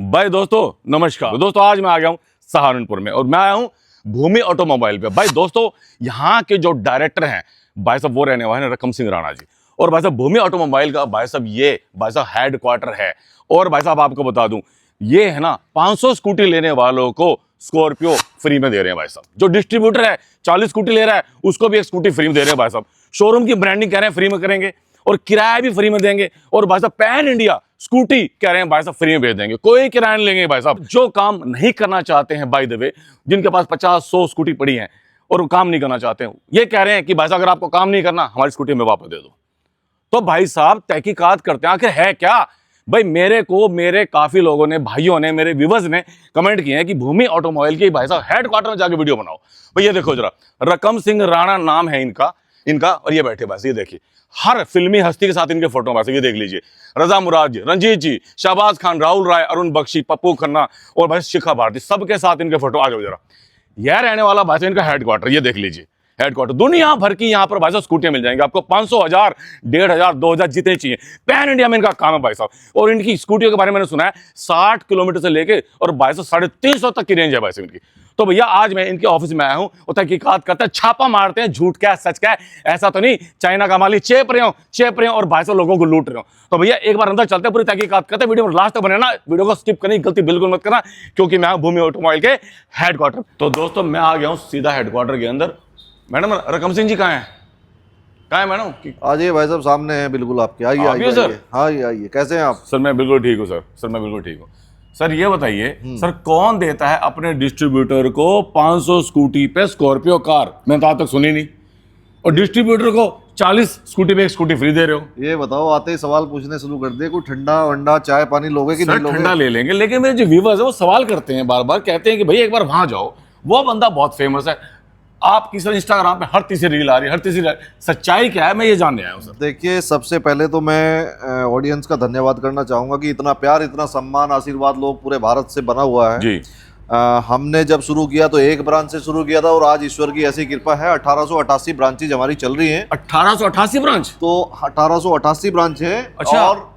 भाई दोस्तों नमस्कार। दोस्तों आज मैं आ गया हूं सहारनपुर में और मैं आया हूं भूमि ऑटोमोबाइल पे। भाई दोस्तों यहाँ के जो डायरेक्टर हैं भाई साहब वो रहने वाले हैं रकम सिंह राणा जी। और भाई साहब भूमि ऑटोमोबाइल का भाई साहब ये भाई साहब हेड क्वार्टर है। और भाई साहब आपको बता दूं ये है ना 500 स्कूटी लेने वालों को स्कॉर्पियो फ्री में दे रहे हैं भाई साहब। जो डिस्ट्रीब्यूटर है 40 स्कूटी ले रहा है उसको भी एक स्कूटी फ्री में दे रहे हैं भाई साहब। शोरूम की ब्रांडिंग कह रहे हैं फ्री में करेंगे और किराया भी फ्री में देंगे। और भाई साहब पैन इंडिया स्कूटी कह रहे हैं भाई साहब फ्री में भेज देंगे, कोई किराया नहीं लेंगे भाई साहब। जो काम नहीं करना चाहते हैं बाय द वे, जिनके पास 50-100 स्कूटी पड़ी हैं और वो काम नहीं करना चाहते हैं, ये कह रहे हैं कि भाई साहब अगर आपको काम नहीं करना हमारी स्कूटी में वापस दे दो। तो भाई साहब तहकीकात करते हैं आखिर है क्या। भाई मेरे काफी लोगों ने, भाइयों ने, मेरे व्यूअर्स ने कमेंट किए हैं कि भूमि ऑटोमोबाइल के भाई साहब हेड क्वार्टर में जाके वीडियो बनाओ। भाई ये देखो जरा, रकम सिंह राणा नाम है इनका और ये बैठे बस, ये देखिए हर फिल्मी हस्ती के साथ इनके फोटो बस, ये देख लीजिए रजा मुराद जी, रंजीत जी, शाहबाज खान, राहुल राय, अरुण बख्शी, पप्पू खन्ना और भाई शिखा भारती, सबके साथ इनके फोटो। आ जाओ जरा, यह रहने वाला भाई इनका हेड क्वार्टर, ये देख लीजिए हेड क्वार्टर। दुनिया भर की यहाँ पर भाई साहब स्कूटियां मिल जाएंगी आपको, 500, 1000, 1500, 2000 जितने चाहिए। पैन इंडिया में इनका काम है भाई साहब। और इनकी स्कूटियों के बारे में मैंने सुना है 60 किलोमीटर से लेके और 350 तक की रेंज है भाई साहब इनकी। तो भैया आज मैं इनके ऑफिस में आया हूं और तहकीकात करते हैं, छापा मारते हैं, झूठ क्या सच क्या है, ऐसा तो नहीं चाइना का माल चेप रहे हो और भाई साहब लोगों को लूट रहे हो। तो भैया एक बार अंदर चलते हैं, पूरी तहकीकात करते हैं। वीडियो में लास्ट तक बने ना, वीडियो को स्किप करने की गलती बिल्कुल मत करना क्योंकि मैं भूमि ऑटोमोबाइल के हेड क्वार्टर। तो दोस्तों मैं आ गया हूं सीधा हेड क्वार्टर के अंदर। मैडम रकम सिंह जी कहाँ है मैडम? आइए भाई साहब, सामने हैं बिल्कुल आपके। आइए आइए सर। हाँ आइए, कैसे हैं आप? सर मैं बिल्कुल ठीक हूँ सर मैं बिल्कुल ठीक हूँ। सर ये बताइए सर, कौन देता है अपने डिस्ट्रीब्यूटर को 500 स्कूटी पे स्कॉर्पियो कार? मैंने तो आज तक सुनी नहीं। और डिस्ट्रीब्यूटर को 40 स्कूटी पे एक स्कूटी फ्री दे रहे हो। ये बताओ, आते ही सवाल पूछने शुरू कर दिए। कोई ठंडा वंडा चाय पानी लोगे कि नहीं लोगे? ठंडा ले लेंगे, लेकिन मेरे जो व्यूअर्स है वो सवाल करते हैं बार बार, कहते हैं कि भाई एक बार वहां जाओ, वो बंदा बहुत फेमस है। आपकी सर इंस्टाग्राम पे हर तीसरी रील आ रही है, हर तीसरी सच्चाई क्या है मैं ये जानने आया हूँ सर। देखिए, सबसे पहले तो मैं ऑडियंस का धन्यवाद करना चाहूंगा कि इतना प्यार, इतना सम्मान, आशीर्वाद लोग पूरे भारत से बना हुआ है जी। हमने जब शुरू किया तो एक ब्रांच से शुरू किया था और आज ईश्वर की ऐसी कृपा है 1888 ब्रांचेज हमारी चल रही हैं। 1888 ब्रांच? तो 1888 ब्रांच है। अच्छा। और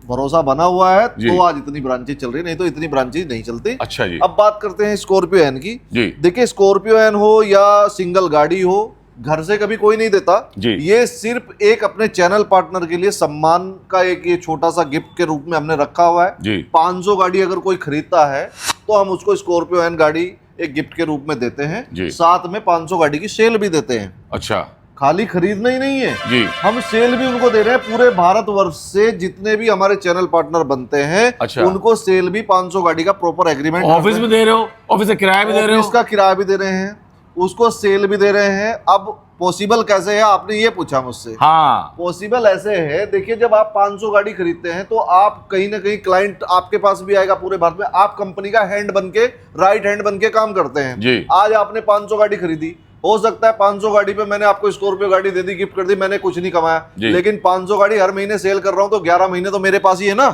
भरोसा बना हुआ है तो आज इतनी ब्रांचेज चल रही, नहीं तो इतनी ब्रांचेज नहीं चलती। अच्छा जी। अब बात करते हैं स्कॉर्पियो एन की जी। देखिए, स्कॉर्पियो एन हो या सिंगल गाड़ी हो, घर से कभी कोई नहीं देता जी। ये सिर्फ एक अपने चैनल पार्टनर के लिए सम्मान का एक ये छोटा सा गिफ्ट के रूप में हमने रखा हुआ है जी। 500 गाड़ी अगर कोई खरीदता है तो हम उसको स्कॉर्पियो एन गाड़ी एक गिफ्ट के रूप में देते हैं जी। साथ में 500 गाड़ी की सेल भी देते हैं। अच्छा, खाली खरीदना ही नहीं है जी, हम सेल भी उनको दे रहे हैं। पूरे भारतवर्ष से जितने भी हमारे चैनल पार्टनर बनते हैं अच्छा। उनको सेल भी 500 गाड़ी का प्रॉपर एग्रीमेंट। ऑफिस भी दे रहे हो, ऑफिस का किराया भी दे रहे हो? इसका किराया भी दे रहे हैं, उसको सेल भी दे रहे हैं। अब पॉसिबल कैसे है, आपने ये पूछा मुझसे। हाँ, पॉसिबल ऐसे है, देखिए जब आप 500 गाड़ी खरीदते हैं तो आप कहीं ना कहीं क्लाइंट आपके पास भी आएगा पूरे भारत में। आप कंपनी का हैंड बनके, राइट हैंड बनके काम करते हैं जी। आज आपने 500 गाड़ी खरीदी, हो सकता है 500 गाड़ी पे मैंने आपको स्कॉर्पियो गाड़ी दे दी, गिफ्ट कर दी, मैंने कुछ नहीं कमाया, लेकिन 500 गाड़ी हर महीने सेल कर रहा हूं तो 11 महीने तो मेरे पास ही है ना।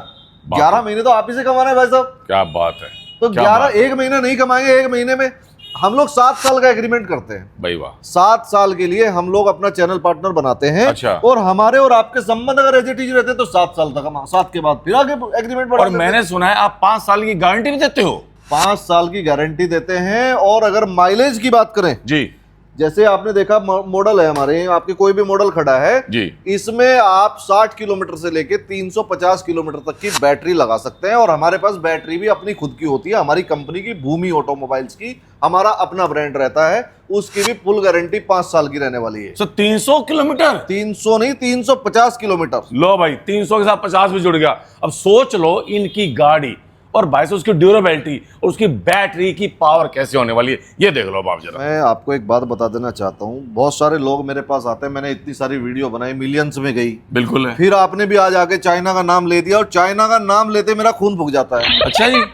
11 महीने तो आप ही से कमाना है भाई साहब। क्या बात है। तो 11 एक महीना नहीं कमाएंगे, एक महीने में हम लोग 7 साल का एग्रीमेंट करते हैं भाई। वाह, 7 साल के लिए हम लोग अपना चैनल पार्टनर बनाते हैं। अच्छा। और हमारे और आपके संबंध अगर एज इट इज रहते तो 7 साल तक हम, 7 के बाद फिर आगे एग्रीमेंट बढ़ा। और मैंने सुना है आप 5 साल की गारंटी भी देते हो? 5 साल की गारंटी देते हैं। और अगर माइलेज की बात करें जी, जैसे आपने देखा मॉडल है हमारे, आपके कोई भी मॉडल खड़ा है जी, इसमें आप 60 किलोमीटर से लेके 350 किलोमीटर तक की बैटरी लगा सकते हैं। और हमारे पास बैटरी भी अपनी खुद की होती है, हमारी कंपनी की भूमि ऑटोमोबाइल्स की, हमारा अपना ब्रांड रहता है, उसकी भी फुल गारंटी 5 साल की रहने वाली है। 300 किलोमीटर? 300 नहीं, 350 किलोमीटर। लो भाई, 300 के साथ 50 भी जुड़ गया। अब सोच लो इनकी गाड़ी और भाई से उसकी ड्यूरेबिलिटी और उसकी बैटरी की पावर कैसे होने वाली है, ये देख लो आप जरा। मैं आपको एक बात बता देना चाहता हूँ, बहुत सारे लोग मेरे पास आते हैं, मैंने इतनी सारी वीडियो बनाई, मिलियंस में गई। बिल्कुल है। फिर आपने भी आज आके चाइना का नाम ले दिया और चाइना का नाम लेते मेरा खून फूक जाता है। अच्छा जी।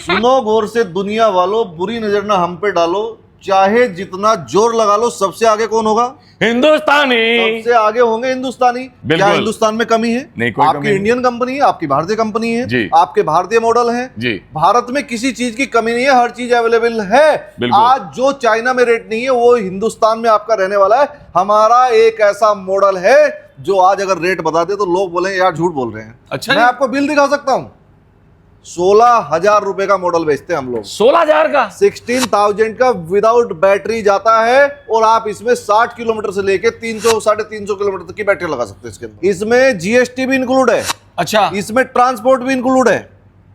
सुनो गौर से दुनिया वालों, बुरी नजर ना हम पे डालो, चाहे जितना जोर लगा लो, सबसे आगे कौन होगा? हिंदुस्तानी। सबसे आगे होंगे हिंदुस्तानी। क्या हिंदुस्तान में कमी है? नहीं, कोई आपकी इंडियन कंपनी है, आपकी भारतीय कंपनी है जी, आपके भारतीय मॉडल है जी। भारत में किसी चीज की कमी नहीं है, हर चीज अवेलेबल है। आज जो चाइना में रेट नहीं है वो हिंदुस्तान में आपका रहने वाला है। हमारा एक ऐसा मॉडल है जो आज अगर रेट बता दे तो लोग बोले यार झूठ बोल रहे हैं। अच्छा, मैं आपको बिल दिखा सकता हूँ। 16,000 रुपए का मॉडल बेचते हैं हम लोग। 16,000 का 16,000 का विदाउट बैटरी जाता है, और आप इसमें 60 किलोमीटर से लेके 300 350 किलोमीटर तक की बैटरी लगा सकते हैं इसके अंदर। इसमें जीएसटी भी इंक्लूड है। अच्छा, इसमें ट्रांसपोर्ट भी इंक्लूड है।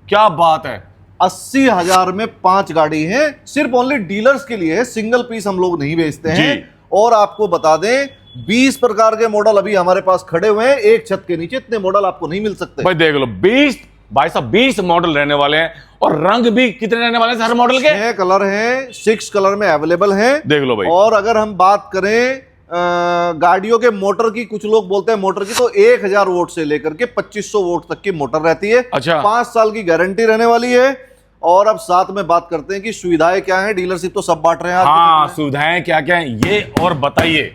क्या बात है। 80,000 में 5 गाड़ी है, सिर्फ ओनली डीलर्स के लिए है, सिंगल पीस हम लोग नहीं बेचते हैं। और आपको बता दें 20 प्रकार के मॉडल अभी हमारे पास खड़े हुए हैं, एक छत के नीचे इतने मॉडल आपको नहीं मिल सकते। भाई देख लो, 20 भाई साहब 20 मॉडल रहने वाले हैं, और रंग भी कितने रहने वाले हैं हर मॉडल के? 6 कलर हैं, 6 कलर में अवेलेबल हैं। देख लो भाई। और अगर हम बात करें गाड़ियों के मोटर की, कुछ लोग बोलते हैं मोटर की, तो 1000 वोल्ट से लेकर के 2500 वोल्ट तक की मोटर रहती है। अच्छा। 5 साल की गारंटी रहने वाली है। और अब साथ में बात करते हैं कि सुविधाएं क्या हैं। डीलरशिप तो सब बांट रहे हैं। हाँ, सुविधाएं क्या क्या हैं ये और बताइए।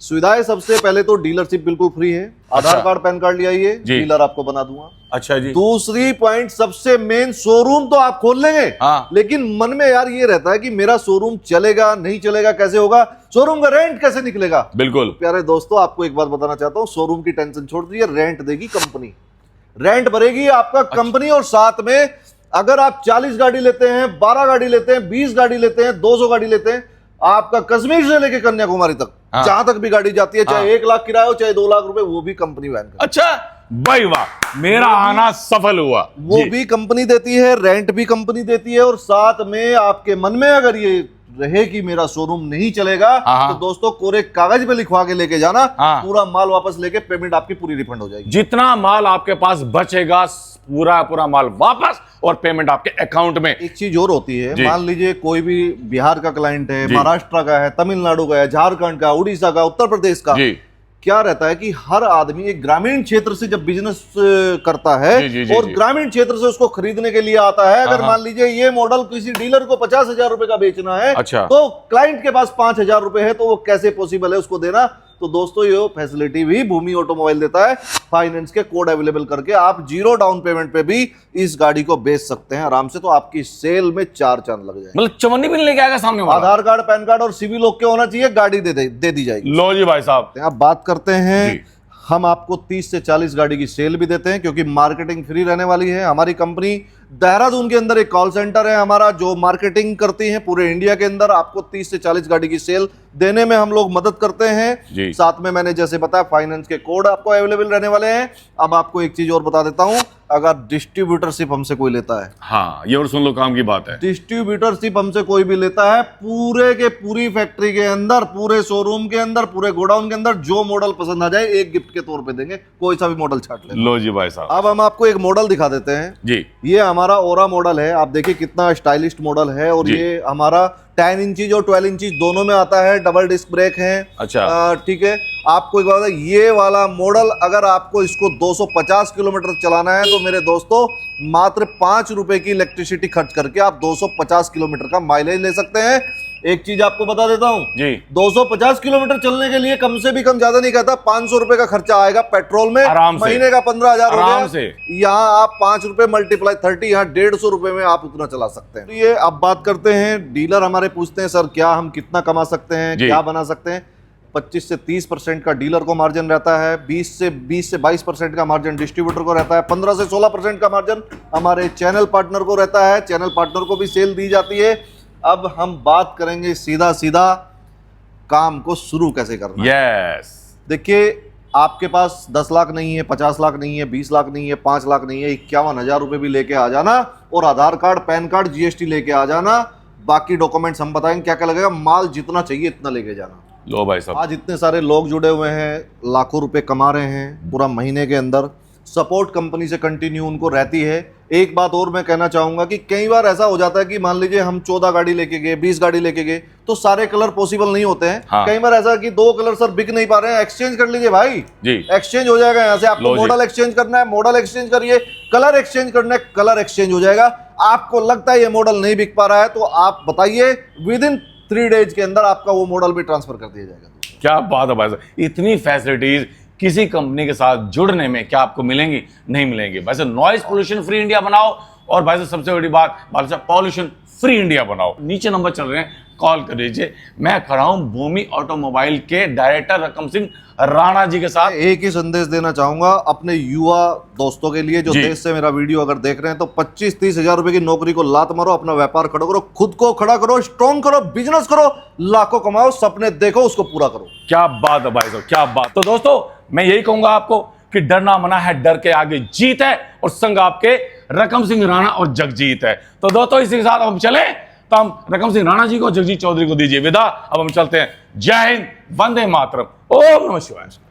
सुविधाएं सबसे पहले तो डीलरशिप बिल्कुल फ्री है। आधार कार्ड पैन कार्ड ले आइए, डीलर आपको बना दूंगा। अच्छा जी। दूसरी पॉइंट सबसे मेन, शोरूम तो आप खोल लेंगे। हाँ। लेकिन मन में यार ये रहता है कि मेरा शोरूम चलेगा नहीं चलेगा, कैसे होगा, शोरूम का रेंट कैसे निकलेगा। बिल्कुल प्यारे दोस्तों, आपको एक बात बताना चाहता हूं, शोरूम की टेंशन छोड़ दीजिए, रेंट देगी कंपनी, रेंट भरेगी आपका कंपनी। और साथ में अगर आप 40 गाड़ी लेते हैं, 12 गाड़ी लेते हैं, 20 गाड़ी लेते हैं, 200 गाड़ी लेते हैं, आपका कश्मीर से लेके कन्याकुमारी तक, जहां तक भी गाड़ी जाती है, चाहे 1 लाख किराया हो चाहे 2 लाख रुपए, वो भी कंपनी वहन करती है। अच्छा भाई वाह, मेरा आना सफल हुआ। वो भी कंपनी देती है, रेंट भी कंपनी देती है। और साथ में आपके मन में अगर ये रहे कि मेरा शोरूम नहीं चलेगा, तो दोस्तों कोरे कागज पे लिखवा के लेके जाना, पूरा माल वापस लेके पेमेंट आपकी पूरी रिफंड हो जाएगी। जितना माल आपके पास बचेगा पूरा माल वापस, और पेमेंट आपके अकाउंट में। एक चीज और होती है, मान लीजिए कोई भी बिहार का क्लाइंट है, महाराष्ट्र का है, तमिलनाडु का है, झारखंड का, उड़ीसा का, उत्तर प्रदेश का, क्या रहता है कि हर आदमी एक ग्रामीण क्षेत्र से जब बिजनेस करता है, और ग्रामीण क्षेत्र से उसको खरीदने के लिए आता है। अगर मान लीजिए ये मॉडल किसी डीलर को 50,000 रुपए का बेचना है, अच्छा, तो क्लाइंट के पास 5,000 रुपए है, तो वो कैसे पॉसिबल है उसको देना। तो दोस्तों ये फैसिलिटी भी भूमि ऑटोमोबाइल देता है। फाइनेंस के कोड अवेलेबल करके आप 0 डाउन पेमेंट पे भी इस गाड़ी को बेच सकते हैं आराम से। तो आपकी सेल में 4 चांद लग जाए। मतलब चवन्नी भी लेके आएगा सामने वाला। आधार कार्ड, पैन कार्ड और सिविल ओके होना चाहिए, गाड़ी दे दी जाएगी। लो जी भाई साहब, आप बात करते हैं, हम आपको 30 से 40 गाड़ी की सेल भी देते हैं, क्योंकि मार्केटिंग फ्री रहने वाली है। हमारी कंपनी देहरादून के अंदर एक कॉल सेंटर है हमारा, जो मार्केटिंग करती है पूरे इंडिया के अंदर। आपको 30 से 40 गाड़ी की सेल देने में हम लोग मदद करते हैं। साथ में मैंने जैसे बताया, फाइनेंस के कोड आपको अवेलेबल रहने वाले हैं। अब आपको एक चीज और बता देता हूं, अगर डिस्ट्रीब्यूटरशिप हमसे कोई लेता है, हाँ ये और सुन लो, काम की बात है, डिस्ट्रीब्यूटरशिप हमसे कोई भी लेता है, पूरे के पूरी फैक्ट्री के अंदर, पूरे शोरूम के अंदर, पूरे गोडाउन के अंदर जो मॉडल पसंद आ जाए, एक गिफ्ट के तौर पे देंगे, कोई सा भी मॉडल छाट ले। लो जी भाई साहब, अब हम आपको एक मॉडल दिखा देते हैं जी। ये हमारा ओरा मॉडल है, आप देखिए कितना स्टाइलिश मॉडल है। और ये हमारा 10 इंचीज और 12 इंचीज दोनों में आता है, डबल डिस्क ब्रेक है। अच्छा, ठीक है। आपको एक बात है, ये वाला मॉडल अगर आपको इसको 250 किलोमीटर चलाना है, तो मेरे दोस्तों मात्र 5 रुपए की इलेक्ट्रिसिटी खर्च करके आप 250 किलोमीटर का माइलेज ले सकते हैं। एक चीज आपको बता देता हूं जी, 250 किलोमीटर चलने के लिए कम से भी कम, ज्यादा नहीं कहता, 500 रुपए का खर्चा आएगा पेट्रोल में, महीने का 15,000 आराम से। यहाँ आप 5 रुपए मल्टीप्लाई 30, यहाँ 150 रुपए में आप उतना चला सकते हैं। तो ये अब बात करते हैं, डीलर हमारे पूछते हैं सर क्या हम कितना कमा सकते हैं, क्या बना सकते हैं। 25 से 30% का डीलर को मार्जिन रहता है, 20 से 22% का मार्जिन डिस्ट्रीब्यूटर को रहता है, 15 से 16% का मार्जिन हमारे चैनल पार्टनर को रहता है। चैनल पार्टनर को भी सेल दी जाती है। अब हम बात करेंगे सीधा सीधा काम को शुरू कैसे करना है। देखिए, आपके पास 10 लाख नहीं है, 50 लाख नहीं है, 20 लाख नहीं है, 5 लाख नहीं है, 51,000 रुपए भी लेके आ जाना, और आधार कार्ड, पैन कार्ड, जीएसटी लेके आ जाना। बाकी डॉक्यूमेंट्स हम बताएंगे क्या क्या लगेगा, माल जितना चाहिए इतना लेके जाना। लो भाई साहब, आज इतने सारे लोग जुड़े हुए हैं, लाखों रुपए कमा रहे हैं पूरा महीने के अंदर, सपोर्ट कंपनी से कंटिन्यू उनको रहती है। एक बात और मैं कहना चाहूंगा कि कई बार ऐसा हो जाता है कि मान लीजिए हम 14 गाड़ी लेके गए, 20 गाड़ी लेके गए, तो सारे कलर पॉसिबल नहीं होते हैं। हाँ। कई बार ऐसा कि 2 कलर सर बिक नहीं पा रहे हैं, एक्सचेंज कर लीजिए भाई जी, एक्सचेंज हो जाएगा। यहाँ से आपको मॉडल एक्सचेंज करना है, मॉडल एक्सचेंज करिए, कलर एक्सचेंज करना है, कलर एक्सचेंज हो जाएगा। आपको लगता है ये मॉडल नहीं बिक पा रहा है, तो आप बताइए, विदिन 3 डेज के अंदर आपका वो मॉडल भी ट्रांसफर कर दिया जाएगा। क्या बात है भाई साहब, इतनी फैसिलिटीज किसी कंपनी के साथ जुड़ने में क्या आपको मिलेंगी? नहीं मिलेंगी। वैसे नॉइज पोल्यूशन फ्री इंडिया बनाओ, और भाई साहब सबसे बड़ी बात, भाई साहब पॉल्यूशन फ्री इंडिया बनाओ। नीचे नंबर चल रहे हैं, कॉल कर लीजिए। मैं खड़ा हूं भूमि ऑटोमोबाइल के डायरेक्टर रकम सिंह राणा जी के साथ। एक ही संदेश देना चाहूंगा अपने युवा दोस्तों के लिए जो देश से मेरा वीडियो अगर देख रहे हैं, तो 25-30 हजार रुपए की नौकरी को लात मारो, अपना व्यापार खड़ा करो, खुद को खड़ा करो, स्ट्रॉन्ग करो, बिजनेस करो, लाखों कमाओ, सपने देखो, उसको पूरा करो। क्या बात है भाई साहब, क्या बात। तो दोस्तों मैं यही कहूंगा आपको कि डरना मना है, डर के आगे जीत है, और संग आपके रकम सिंह राणा और जगजीत है। तो दोस्तों इसी के साथ हम चले, तो हम रकम सिंह राणा जी को, जगजीत चौधरी को दीजिए विदा। अब हम चलते हैं। जय हिंद, वंदे मातरम, ओम नमः शिवाय।